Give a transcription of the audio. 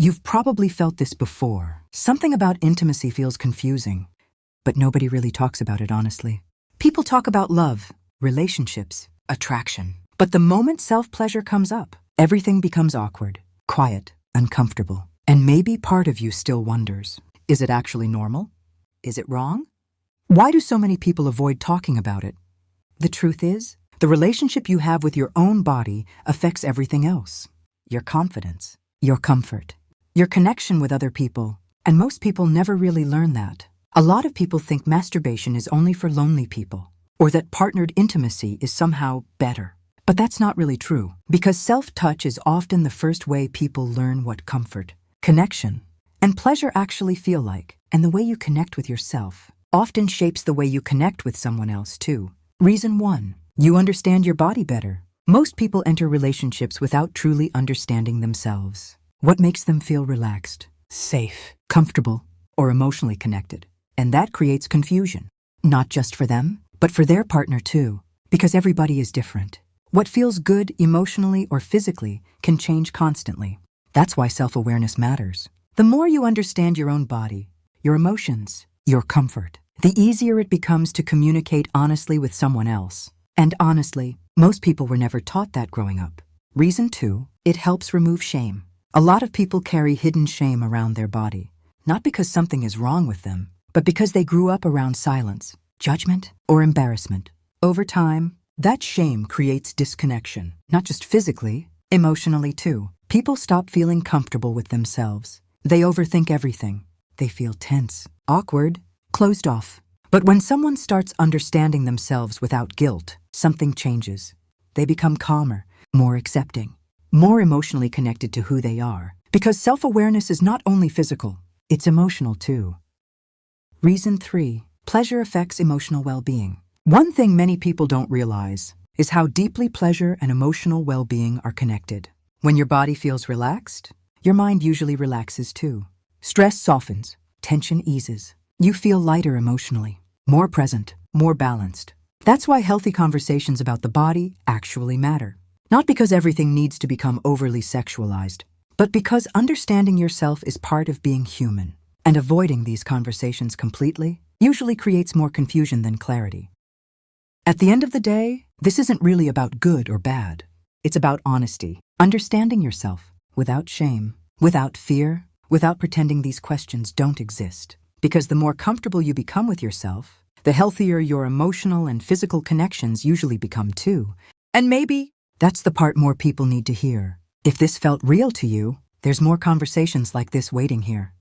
You've probably felt this before. Something about intimacy feels confusing, but nobody really talks about it honestly. People talk about love, relationships, attraction. But the moment self-pleasure comes up, everything becomes awkward, quiet, uncomfortable. And maybe part of you still wonders, is it actually normal? Is it wrong? Why do so many people avoid talking about it? The truth is, the relationship you have with your own body affects everything else. Your confidence, your comfort, your connection with other people. And most people never really learn that. A lot of people think masturbation is only for lonely people, or that partnered intimacy is somehow better. But that's not really true, because self-touch is often the first way people learn what comfort, connection, and pleasure actually feel like. And the way you connect with yourself often shapes the way you connect with someone else too. Reason 1. You understand your body better. Most people enter relationships without truly understanding themselves. What makes them feel relaxed, safe, comfortable, or emotionally connected? And that creates confusion, not just for them, but for their partner too, because everybody is different. What feels good emotionally or physically can change constantly. That's why self-awareness matters. The more you understand your own body, your emotions, your comfort, the easier it becomes to communicate honestly with someone else. And honestly, most people were never taught that growing up. Reason 2, it helps remove shame. A lot of people carry hidden shame around their body, not because something is wrong with them, but because they grew up around silence, judgment, or embarrassment. Over time, that shame creates disconnection, not just physically, emotionally too. People stop feeling comfortable with themselves. They overthink everything. They feel tense, awkward, closed off. But when someone starts understanding themselves without guilt, something changes. They become calmer, more accepting, more emotionally connected to who they are. Because self-awareness is not only physical, it's emotional too. Reason 3, pleasure affects emotional well-being. One thing many people don't realize is how deeply pleasure and emotional well-being are connected. When your body feels relaxed, your mind usually relaxes too. Stress softens, tension eases. You feel lighter emotionally, more present, more balanced. That's why healthy conversations about the body actually matter. Not because everything needs to become overly sexualized, but because understanding yourself is part of being human. And avoiding these conversations completely usually creates more confusion than clarity. At the end of the day, this isn't really about good or bad. It's about honesty, understanding yourself without shame, without fear, without pretending these questions don't exist. Because the more comfortable you become with yourself, the healthier your emotional and physical connections usually become too. And maybe that's the part more people need to hear. If this felt real to you, there's more conversations like this waiting here.